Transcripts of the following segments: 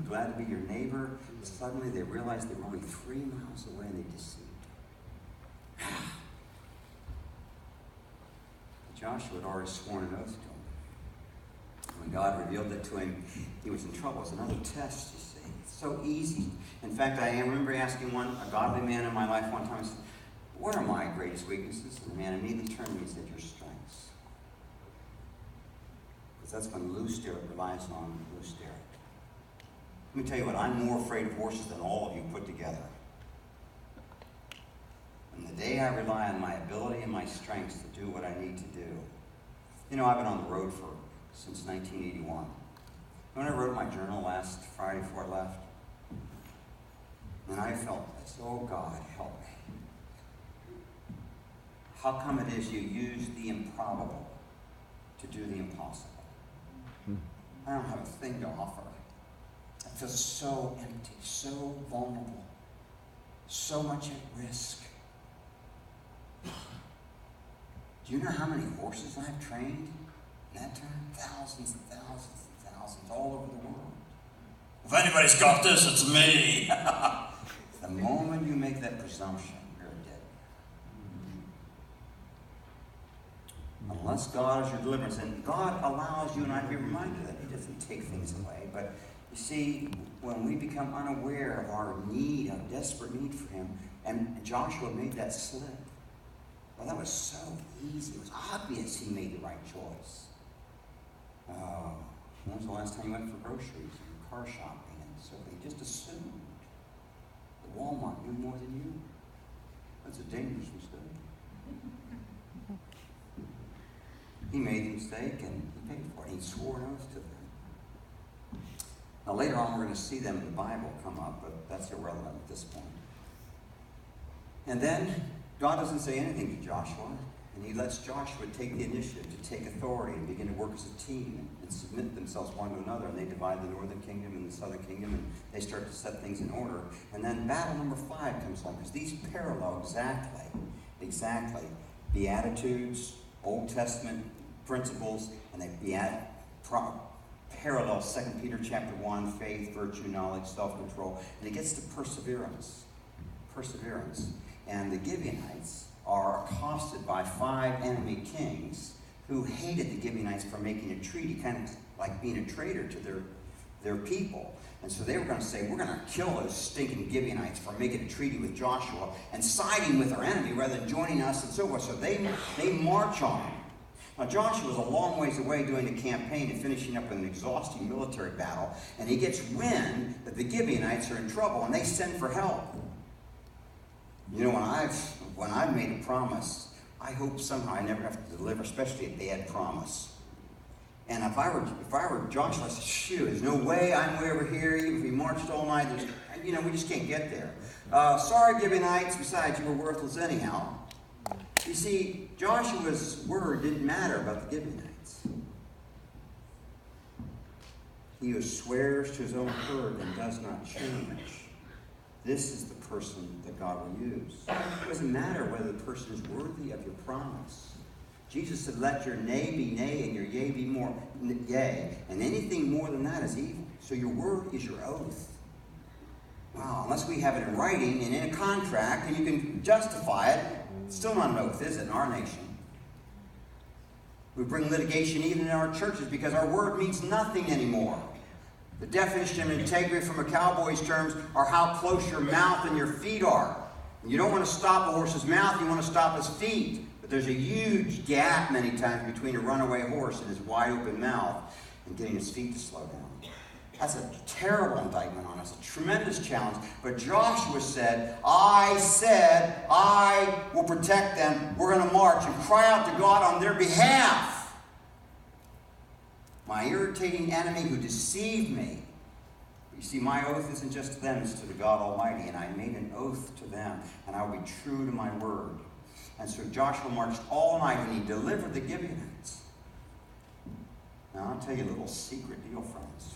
be glad to be your neighbor. Suddenly they realized they were only 3 miles away and they deceived him. Joshua had already sworn an oath to him. When God revealed it to him, he was in trouble. It's another test, you see. It's so easy. In fact, I remember asking a godly man in my life one time, I said, what are my greatest weaknesses? And the man immediately turned to me and said, your strengths. Because that's when Lou Sterrett relies on Lou Sterrett. Let me tell you what, I'm more afraid of horses than all of you put together. And the day I rely on my ability and my strengths to do what I need to do. You know, I've been on the road since 1981. When I wrote my journal last Friday before I left, and I felt this, oh God, help me. How come it is you use the improbable to do the impossible? I don't have a thing to offer. I feel so empty, so vulnerable, so much at risk. Do you know how many horses I've trained in that time? Thousands and thousands and thousands all over the world. If anybody's got this, it's me. The moment you make that presumption, you're dead. Unless God is your deliverance, and God allows you and I to be reminded that He doesn't take things away. But you see, when we become unaware of our need, our desperate need for Him, and Joshua made that slip. Well, that was so easy. It was obvious he made the right choice. When was the last time you went for groceries and car shopping and so he just assumed that Walmart knew more than you? That's a dangerous mistake. He made the mistake and he paid for it. He swore an oath to them. Now later on we're going to see them in the Bible come up, but that's irrelevant at this point. And then God doesn't say anything to Joshua, and He lets Joshua take the initiative to take authority and begin to work as a team and submit themselves one to another. And they divide the northern kingdom and the southern kingdom, and they start to set things in order. And then battle number 5 comes along, because these parallel exactly Beatitudes, Old Testament principles, and they parallel 2 Peter chapter 1, faith, virtue, knowledge, self-control. And it gets to perseverance. And the Gibeonites are accosted by 5 enemy kings who hated the Gibeonites for making a treaty, kind of like being a traitor to their people. And so they were going to say, we're going to kill those stinking Gibeonites for making a treaty with Joshua and siding with our enemy rather than joining us and so forth. So they march on him. Now Joshua was a long ways away doing the campaign and finishing up an exhausting military battle, and he gets wind that the Gibeonites are in trouble and they send for help. You know, when I've made a promise, I hope somehow I never have to deliver, especially a bad promise. And if I were Joshua, I'd say, shoot, there's no way I'm way over here. Even if we marched all night, we just can't get there. Sorry, Gibeonites. Besides, you were worthless anyhow. You see, Joshua's word didn't matter about the Gibeonites. He who swears to his own herd and does not change. This is the person that God will use. It doesn't matter whether the person is worthy of your promise. Jesus said, let your nay be nay and your yea be more yea. And anything more than that is evil. So your word is your oath. Wow, unless we have it in writing and in a contract and you can justify it, it's still not an oath, is it, in our nation? We bring litigation even in our churches because our word means nothing anymore. The definition of integrity from a cowboy's terms are how close your mouth and your feet are. And you don't want to stop a horse's mouth, you want to stop his feet. But there's a huge gap many times between a runaway horse and his wide open mouth and getting his feet to slow down. That's a terrible indictment on us, a tremendous challenge. But Joshua said I will protect them. We're going to march and cry out to God on their behalf. My irritating enemy who deceived me. You see, my oath isn't just to them, it's to the God Almighty. And I made an oath to them, and I will be true to my word. And so Joshua marched all night, and he delivered the Gibeonites. Now, I'll tell you a little secret deal, friends.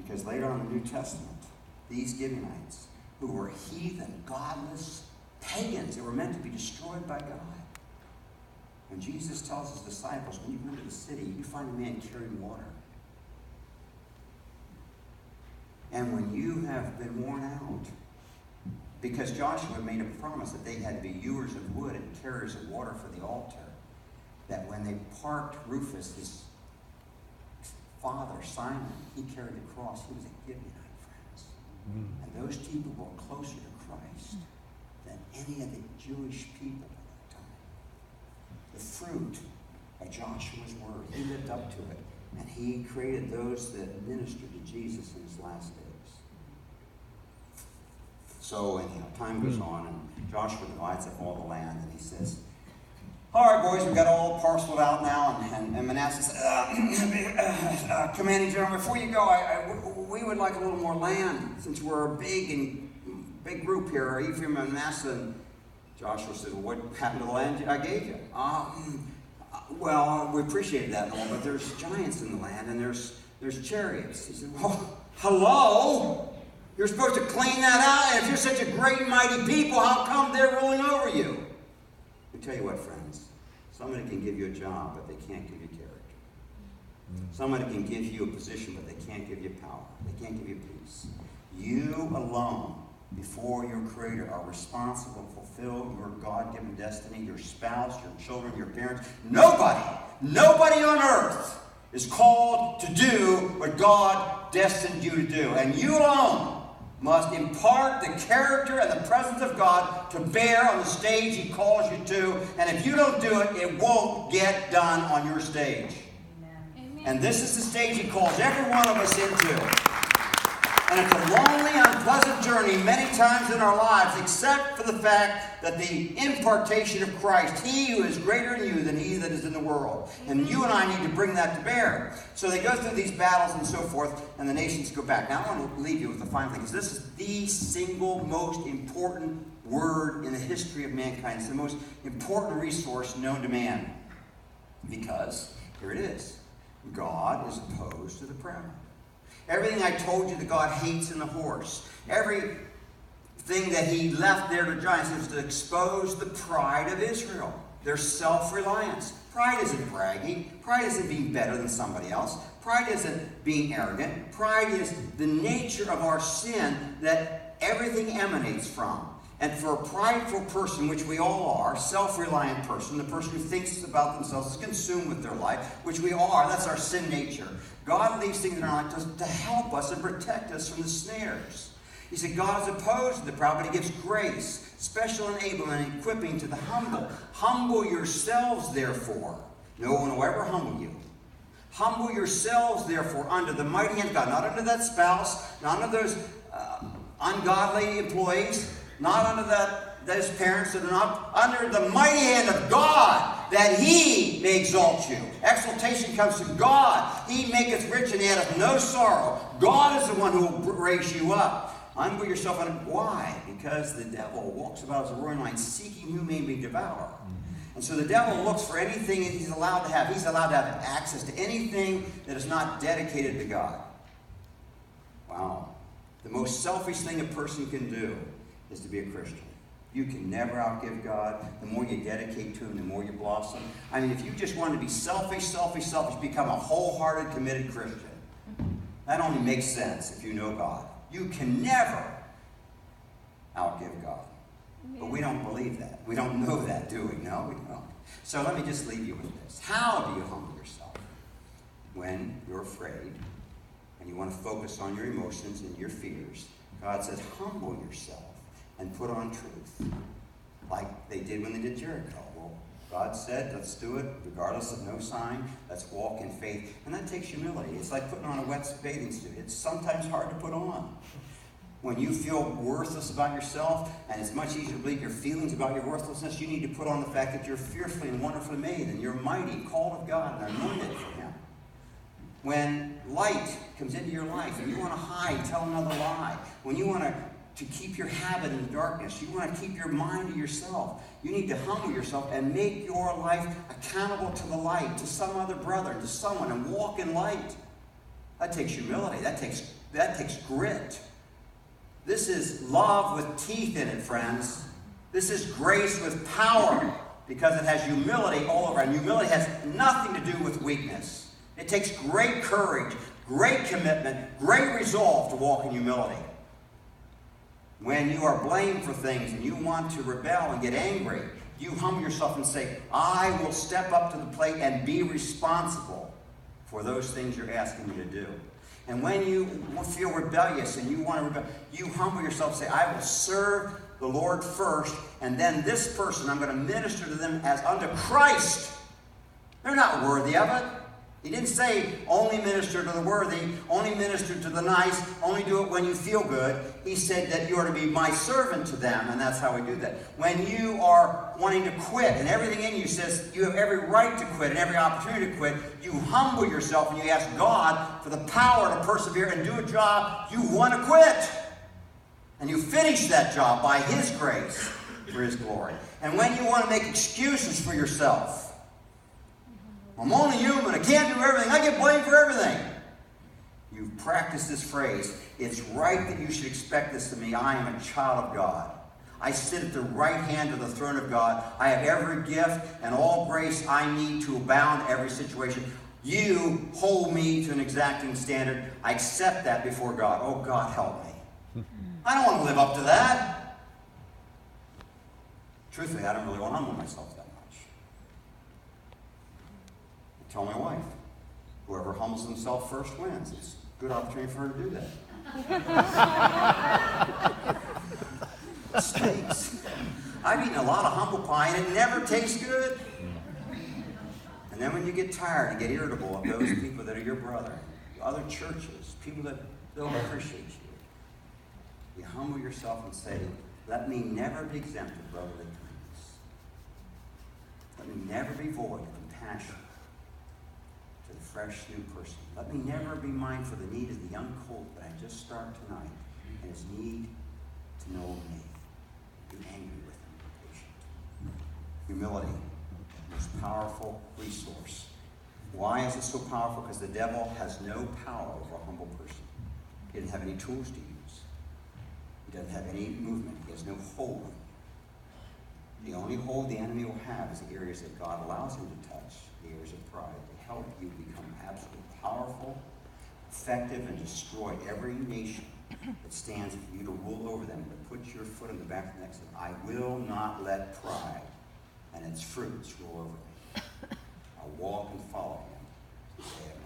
Because later on in the New Testament, these Gibeonites, who were heathen, godless pagans, they were meant to be destroyed by God. When Jesus tells his disciples, when you go into the city, you find a man carrying water. And when you have been worn out, because Joshua made a promise that they had to be hewers of wood and carriers of water for the altar, that when they parked Rufus, his father, Simon, he carried the cross. He was a Gibeonite, friends. And those people were closer to Christ than any of the Jewish people at that time. The fruit of Joshua's word, he lived up to it. And he created those that ministered to Jesus in his last days. So anyhow, time goes on, and Joshua divides up all the land, and he says, all right, boys, we've got all parceled out now. And Manasseh said, Commanding General, before you go, we would like a little more land, since we're a big group here, Ephraim and Manasseh. And Joshua said, well, what happened to the land I gave you? Well, we appreciated that and all, but there's giants in the land, and there's chariots. He said, well, hello? You're supposed to clean that out, and if you're such a great and mighty people, how come they're ruling over you? I tell you what, friends, somebody can give you a job, but they can't give you character. Somebody can give you a position, but they can't give you power. They can't give you peace. You alone, before your Creator, are responsible to fulfill your God-given destiny, your spouse, your children, your parents. Nobody on earth is called to do what God destined you to do. And you alone must impart the character and the presence of God to bear on the stage He calls you to. And if you don't do it, it won't get done on your stage. Amen. And this is the stage He calls every one of us into. And it's a lonely, unpleasant journey many times in our lives, except for the fact that the impartation of Christ, He who is greater in you than he that is in the world. And you and I need to bring that to bear. So they go through these battles and so forth, and the nations go back. Now I want to leave you with the final thing, because this is the single most important word in the history of mankind. It's the most important resource known to man. Because, here it is, God is opposed to the proud. Everything I told you that God hates in the horse, everything that He left there to giants is to expose the pride of Israel, their self-reliance. Pride isn't bragging. Pride isn't being better than somebody else. Pride isn't being arrogant. Pride is the nature of our sin that everything emanates from. And for a prideful person, which we all are, self-reliant person, the person who thinks about themselves, is consumed with their life, which we are, that's our sin nature. God leaves things in our life to help us and protect us from the snares. He said God is opposed to the proud, but He gives grace, special enablement, and equipping to the humble. Humble yourselves, therefore. No one will ever humble you. Humble yourselves, therefore, under the mighty hand of God. Not under that spouse, not under those ungodly employees, not under those parents that are not, under the mighty hand of God, that He may exalt you. Exaltation comes from God. He maketh rich and addeth no sorrow. God is the one who will raise you up. Humble yourself on it. Why? Because the devil walks about as a roaring lion, seeking whom he may devour. And so the devil looks for anything that he's allowed to have. He's allowed to have access to anything that is not dedicated to God. Wow. The most selfish thing a person can do is to be a Christian. You can never outgive God. The more you dedicate to Him, the more you blossom. I mean, if you just want to be selfish, become a wholehearted, committed Christian. That only makes sense if you know God. You can never outgive God. But we don't believe that. We don't know that, do we? No, we don't. So let me just leave you with this. How do you humble yourself? When you're afraid and you want to focus on your emotions and your fears, God says, humble yourself and put on truth. Like they did when they did Jericho. Well, God said, let's do it regardless of no sign. Let's walk in faith. And that takes humility. It's like putting on a wet bathing suit. It's sometimes hard to put on. When you feel worthless about yourself, and it's much easier to believe your feelings about your worthlessness, you need to put on the fact that you're fearfully and wonderfully made, and you're mighty, called of God, and anointed for Him. When light comes into your life, and you want to hide, tell another lie, when you want to keep your habit in the darkness, you want to keep your mind to yourself, you need to humble yourself and make your life accountable to the light, to some other brother, to someone, and walk in light. That takes humility. That takes grit. This is love with teeth in it, friends. This is grace with power, because it has humility all over. And humility has nothing to do with weakness. It takes great courage, great commitment, great resolve to walk in humility. When you are blamed for things and you want to rebel and get angry, you humble yourself and say, I will step up to the plate and be responsible for those things you're asking me to do. And when you feel rebellious and you want to rebel, you humble yourself and say, I will serve the Lord first, and then this person, I'm going to minister to them as unto Christ. They're not worthy of it. He didn't say only minister to the worthy, only minister to the nice, only do it when you feel good. He said that you are to be my servant to them, and that's how we do that. When you are wanting to quit, and everything in you says you have every right to quit and every opportunity to quit, you humble yourself and you ask God for the power to persevere and do a job you want to quit. And you finish that job by His grace for His glory. And when you want to make excuses for yourself, I'm only human, I can't do everything, I get blamed for everything. You've practiced this phrase, it's right that you should expect this of me. I am a child of God. I sit at the right hand of the throne of God. I have every gift and all grace I need to abound in every situation. You hold me to an exacting standard. I accept that before God. Oh, God, help me. I don't want to live up to that. Truthfully, I don't really want to humble myself that much. I tell my wife, whoever humbles himself first wins. It's a good opportunity for her to do that. It stinks. I've eaten a lot of humble pie and it never tastes good. And then when you get tired and get irritable of those people that are your brother, other churches, people that don't appreciate you, you humble yourself and say, let me never be exempt of brotherly kindness. Let me never be void of compassion to the fresh new person. Let me never be mindful of the need of the young colt that I just started tonight and his need to know me. Be angry with him, be patient. Humility, the most powerful resource. Why is it so powerful? Because the devil has no power over a humble person. He doesn't have any tools to use. He doesn't have any movement. He has no hold on you. The only hold the enemy will have is the areas that God allows him to touch, the areas of pride, to help you become absolutely powerful, effective, and destroy every nation that stands for you to rule over them, to put your foot in the back of the neck and say, I will not let pride and its fruits rule over me. I'll walk and follow him to the day of